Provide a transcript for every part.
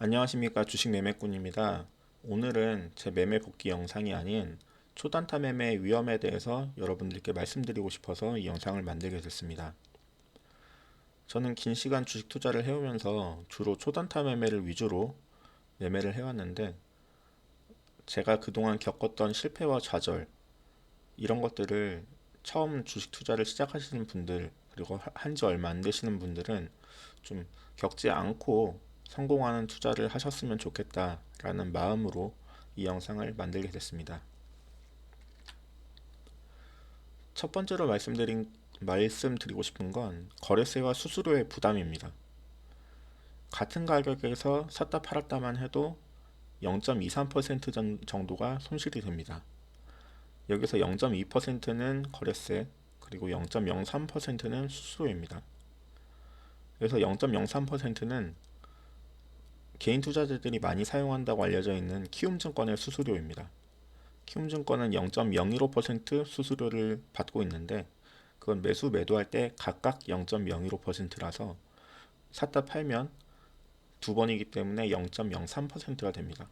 안녕하십니까, 주식 매매꾼입니다. 오늘은 제 매매 복귀 영상이 아닌 초단타 매매의 위험에 대해서 여러분들께 말씀드리고 싶어서 이 영상을 만들게 됐습니다. 저는 긴 시간 주식 투자를 해오면서 주로 초단타 매매를 위주로 매매를 해왔는데, 제가 그동안 겪었던 실패와 좌절, 이런 것들을 처음 주식 투자를 시작하시는 분들, 그리고 한지 얼마 안 되시는 분들은 좀 겪지 않고 성공하는 투자를 하셨으면 좋겠다라는 마음으로 이 영상을 만들게 됐습니다. 첫 번째로 말씀드리고 싶은 건 거래세와 수수료의 부담입니다. 같은 가격에서 샀다 팔았다만 해도 0.23% 정도가 손실이 됩니다. 여기서 0.2%는 거래세, 그리고 0.03%는 수수료입니다. 그래서 0.03%는 개인 투자자들이 많이 사용한다고 알려져 있는 키움증권의 수수료입니다. 키움증권은 0.015% 수수료를 받고 있는데, 그건 매도할 때 각각 0.015%라서 샀다 팔면 두 번이기 때문에 0.03%가 됩니다.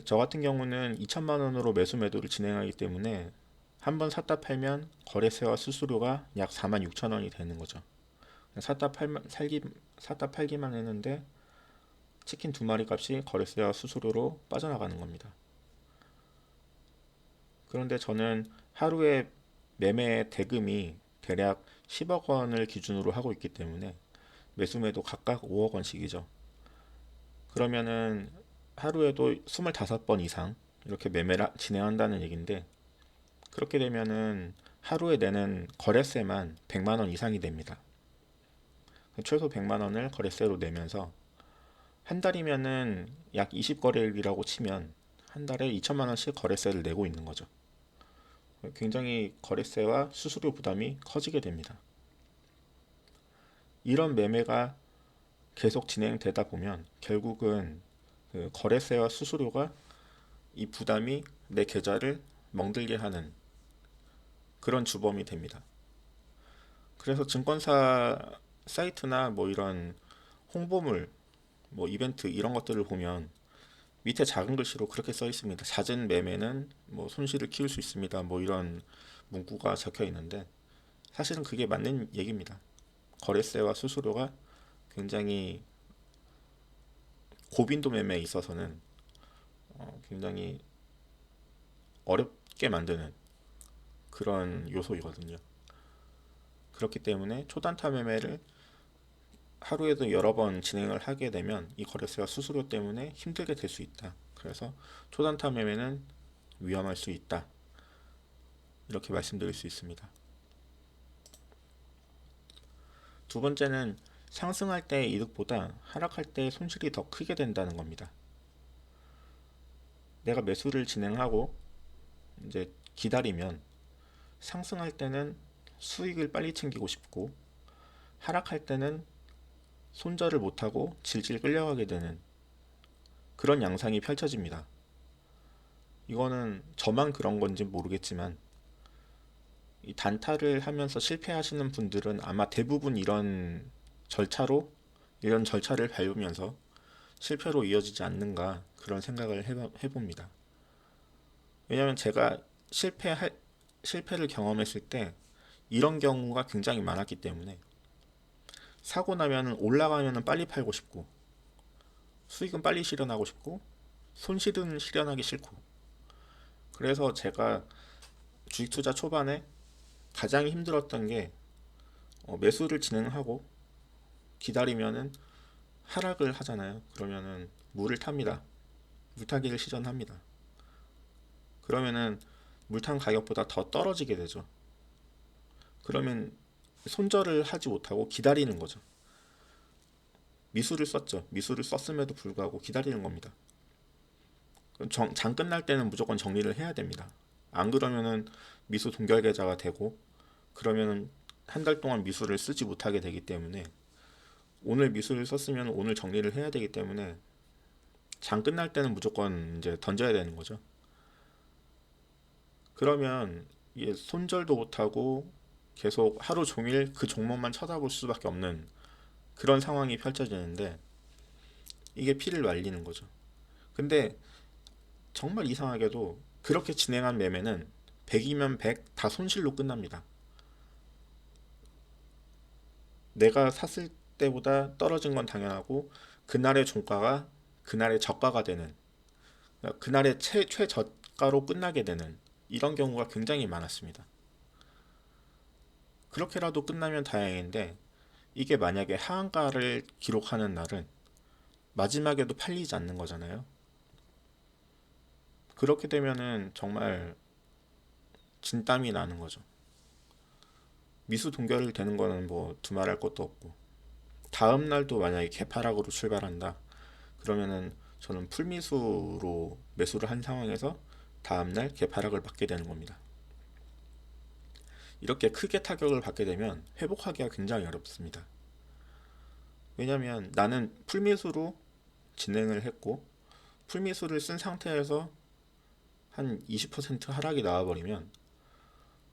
저 같은 경우는 2천만 원으로 매도를 진행하기 때문에 한 번 샀다 팔면 거래세와 수수료가 약 4만 6천 원이 되는 거죠. 샀다 팔기만 했는데 치킨 두 마리 값이 거래세와 수수료로 빠져나가는 겁니다. 그런데 저는 하루에 매매 대금이 대략 10억 원을 기준으로 하고 있기 때문에 매도 각각 5억 원씩이죠. 그러면은 하루에도 25번 이상 이렇게 매매를 진행한다는 얘기인데, 그렇게 되면은 하루에 내는 거래세만 100만 원 이상이 됩니다. 최소 100만 원을 거래세로 내면서 한 달이면은 약 20거래일이라고 치면 한 달에 2천만 원씩 거래세를 내고 있는 거죠. 굉장히 거래세와 수수료 부담이 커지게 됩니다. 이런 매매가 계속 진행되다 보면 결국은 그 거래세와 수수료가 이 부담이 내 계좌를 멍들게 하는 그런 주범이 됩니다. 그래서 증권사 사이트나 뭐 이런 홍보물, 뭐 이벤트 이런 것들을 보면 밑에 작은 글씨로 그렇게 써 있습니다. 잦은 매매는 뭐 손실을 키울 수 있습니다. 뭐 이런 문구가 적혀 있는데, 사실은 그게 맞는 얘기입니다. 거래세와 수수료가 굉장히 고빈도 매매에 있어서는 굉장히 어렵게 만드는 그런 요소이거든요. 그렇기 때문에 초단타 매매를 하루에도 여러 번 진행을 하게 되면 이 거래세와 수수료 때문에 힘들게 될 수 있다. 그래서 초단타 매매는 위험할 수 있다. 이렇게 말씀드릴 수 있습니다. 두 번째는 상승할 때의 이득보다 하락할 때의 손실이 더 크게 된다는 겁니다. 내가 매수를 진행하고 이제 기다리면 상승할 때는 수익을 빨리 챙기고 싶고, 하락할 때는 손절을 못하고 질질 끌려가게 되는 그런 양상이 펼쳐집니다. 이거는 저만 그런 건지 모르겠지만 이 단타를 하면서 실패하시는 분들은 아마 대부분 이런 절차를 밟으면서 실패로 이어지지 않는가 그런 생각을 해봅니다. 왜냐하면 제가 실패를 경험했을 때 이런 경우가 굉장히 많았기 때문에, 사고 나면 올라가면 빨리 팔고 싶고 수익은 빨리 실현하고 싶고 손실은 실현하기 싫고, 그래서 제가 주식 투자 초반에 가장 힘들었던 게 매수를 진행하고 기다리면은 하락을 하잖아요. 그러면은 물을 탑니다. 물타기를 시전합니다. 그러면은 물탄 가격보다 더 떨어지게 되죠. 그러면 손절을 하지 못하고 기다리는 거죠. 미수를 썼죠. 미수를 썼음에도 불구하고 기다리는 겁니다. 장 끝날 때는 무조건 정리를 해야 됩니다. 안 그러면은 미수 동결 계좌가 되고, 그러면은 한 달 동안 미수를 쓰지 못하게 되기 때문에, 오늘 미수를 썼으면 오늘 정리를 해야 되기 때문에 장 끝날 때는 무조건 이제 던져야 되는 거죠. 그러면 이게 손절도 못하고 계속 하루 종일 그 종목만 쳐다볼 수밖에 없는 그런 상황이 펼쳐지는데, 이게 피를 말리는 거죠. 근데 정말 이상하게도 그렇게 진행한 매매는 100이면 100 다 손실로 끝납니다. 내가 샀을 때보다 떨어진 건 당연하고 그날의 종가가 그날의 저가가 되는, 그러니까 그날의 최저가로 끝나게 되는 이런 경우가 굉장히 많았습니다. 그렇게라도 끝나면 다행인데 이게 만약에 하한가를 기록하는 날은 마지막에도 팔리지 않는 거잖아요. 그렇게 되면은 정말 진땀이 나는 거죠. 미수 동결이 되는 거는 뭐 두말할 것도 없고, 다음 날도 만약에 개파락으로 출발한다 그러면은 저는 풀미수로 매수를 한 상황에서 다음날 개파락을 받게 되는 겁니다. 이렇게 크게 타격을 받게 되면 회복하기가 굉장히 어렵습니다. 왜냐면 나는 풀미수로 진행을 했고 풀미수를 쓴 상태에서 한 20% 하락이 나와버리면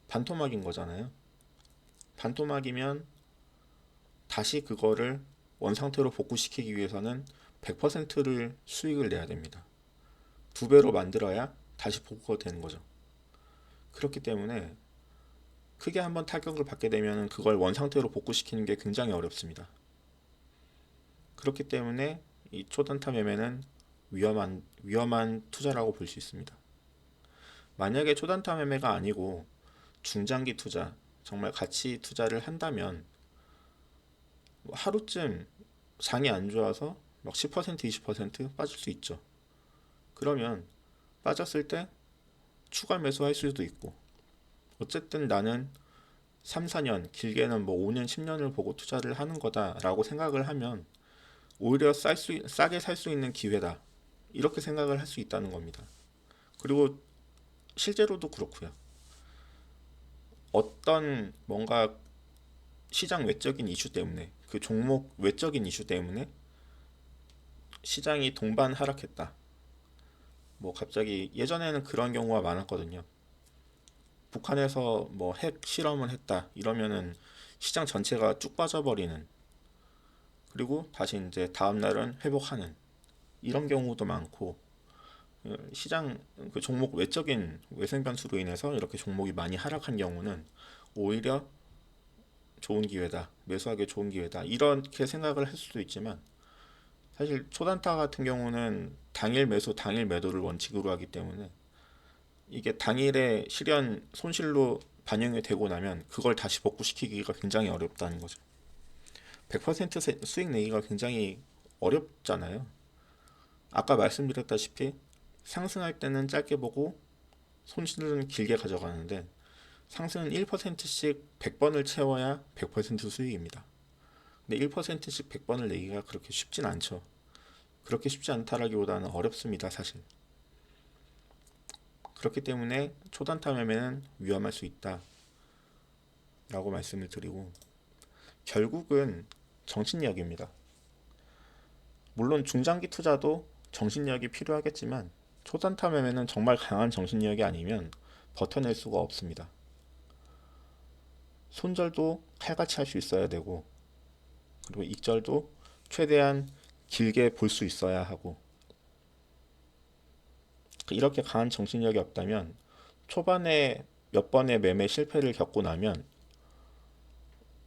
반토막인 거잖아요. 반토막이면 다시 그거를 원상태로 복구시키기 위해서는 100%를 수익을 내야 됩니다. 두 배로 만들어야 다시 복구가 되는 거죠. 그렇기 때문에 크게 한번 타격을 받게 되면 그걸 원상태로 복구시키는 게 굉장히 어렵습니다. 그렇기 때문에 이 초단타 매매는 위험한 투자라고 볼 수 있습니다. 만약에 초단타 매매가 아니고 중장기 투자, 정말 가치 투자를 한다면 하루쯤 장이 안 좋아서 막 10% 20% 빠질 수 있죠. 그러면 빠졌을 때 추가 매수할 수도 있고, 어쨌든 나는 3, 4년, 길게는 뭐 5년, 10년을 보고 투자를 하는 거다라고 생각을 하면 오히려 싸게 살 수 있는 기회다. 이렇게 생각을 할 수 있다는 겁니다. 그리고 실제로도 그렇고요. 어떤 뭔가 시장 외적인 이슈 때문에, 그 종목 외적인 이슈 때문에 시장이 동반 하락했다. 뭐 갑자기 예전에는 그런 경우가 많았거든요. 북한에서 뭐 핵 실험을 했다 이러면은 시장 전체가 쭉 빠져버리는, 그리고 다시 이제 다음 날은 회복하는 이런 경우도 많고, 시장 그 종목 외적인 외생 변수로 인해서 이렇게 종목이 많이 하락한 경우는 오히려 좋은 기회다, 매수하기 좋은 기회다 이렇게 생각을 할 수도 있지만, 사실 초단타 같은 경우는 당일 매수 당일 매도를 원칙으로 하기 때문에 이게 당일에 실현 손실로 반영이 되고 나면 그걸 다시 복구시키기가 굉장히 어렵다는 거죠. 100% 수익 내기가 굉장히 어렵잖아요. 아까 말씀드렸다시피 상승할 때는 짧게 보고 손실은 길게 가져가는데 상승은 1%씩 100번을 채워야 100% 수익입니다. 근데 1%씩 100번을 내기가 그렇게 쉽진 않죠. 그렇게 쉽지 않다라기보다는 어렵습니다, 사실. 그렇기 때문에 초단타 매매는 위험할 수 있다라고 말씀을 드리고, 결국은 정신력입니다. 물론 중장기 투자도 정신력이 필요하겠지만 초단타 매매는 정말 강한 정신력이 아니면 버텨낼 수가 없습니다. 손절도 칼같이 할 수 있어야 되고, 그리고 익절도 최대한 길게 볼 수 있어야 하고, 이렇게 강한 정신력이 없다면 초반에 몇 번의 매매 실패를 겪고 나면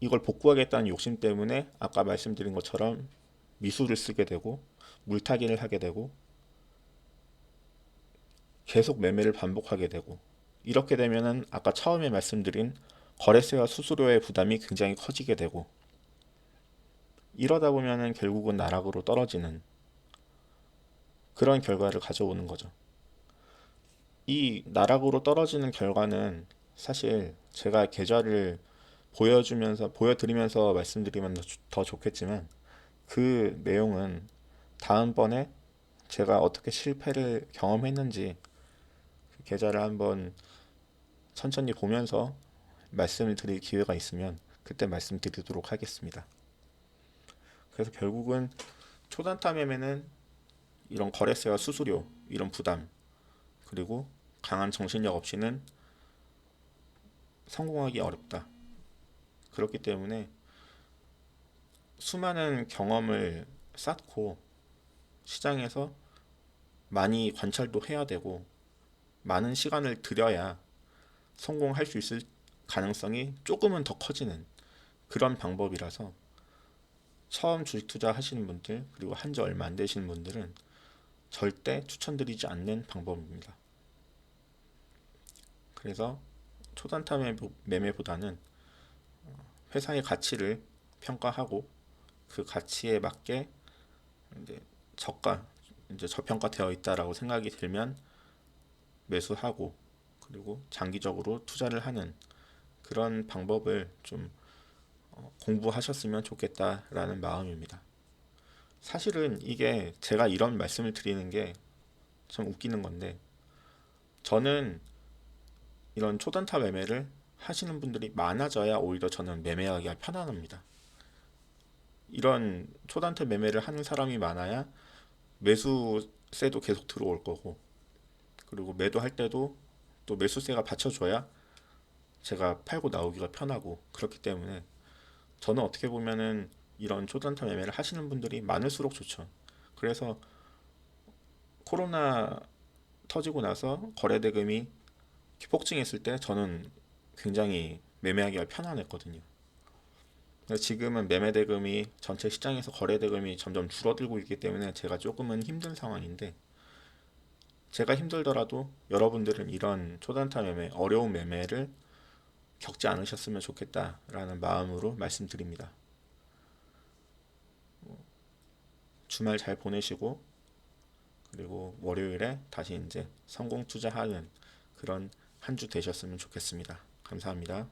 이걸 복구하겠다는 욕심 때문에 아까 말씀드린 것처럼 미수를 쓰게 되고 물타기를 하게 되고 계속 매매를 반복하게 되고, 이렇게 되면은 아까 처음에 말씀드린 거래세와 수수료의 부담이 굉장히 커지게 되고, 이러다 보면은 결국은 나락으로 떨어지는 그런 결과를 가져오는 거죠. 이 나락으로 떨어지는 결과는 사실 제가 계좌를 보여드리면서 말씀드리면 더 좋겠지만, 그 내용은 다음번에 제가 어떻게 실패를 경험했는지 그 계좌를 한번 천천히 보면서 말씀을 드릴 기회가 있으면 그때 말씀드리도록 하겠습니다. 그래서 결국은 초단타 매매는 이런 거래세와 수수료, 이런 부담, 그리고 강한 정신력 없이는 성공하기 어렵다. 그렇기 때문에 수많은 경험을 쌓고 시장에서 많이 관찰도 해야 되고 많은 시간을 들여야 성공할 수 있을 가능성이 조금은 더 커지는 그런 방법이라서 처음 주식 투자 하시는 분들 그리고 한지 얼마 안 되시는 분들은 절대 추천드리지 않는 방법입니다. 그래서 초단타 매매보다는 회사의 가치를 평가하고 그 가치에 맞게 이제 저가 이제 저평가되어 있다라고 생각이 들면 매수하고 그리고 장기적으로 투자를 하는 그런 방법을 좀 공부하셨으면 좋겠다라는 마음입니다. 사실은 이게 제가 이런 말씀을 드리는 게 참 웃기는 건데 저는 이런 초단타 매매를 하시는 분들이 많아져야 오히려 저는 매매하기가 편안합니다. 이런 초단타 매매를 하는 사람이 많아야 매수세도 계속 들어올 거고 그리고 매도할 때도 또 매수세가 받쳐줘야 제가 팔고 나오기가 편하고 그렇기 때문에 저는 어떻게 보면은 이런 초단타 매매를 하시는 분들이 많을수록 좋죠. 그래서 코로나 터지고 나서 거래대금이 폭증했을 때 저는 굉장히 매매하기가 편안했거든요. 지금은 매매대금이 전체 시장에서 거래대금이 점점 줄어들고 있기 때문에 제가 조금은 힘든 상황인데 제가 힘들더라도 여러분들은 이런 초단타 매매, 어려운 매매를 겪지 않으셨으면 좋겠다라는 마음으로 말씀드립니다. 주말 잘 보내시고 그리고 월요일에 다시 이제 성공 투자하는 그런 한 주 되셨으면 좋겠습니다. 감사합니다.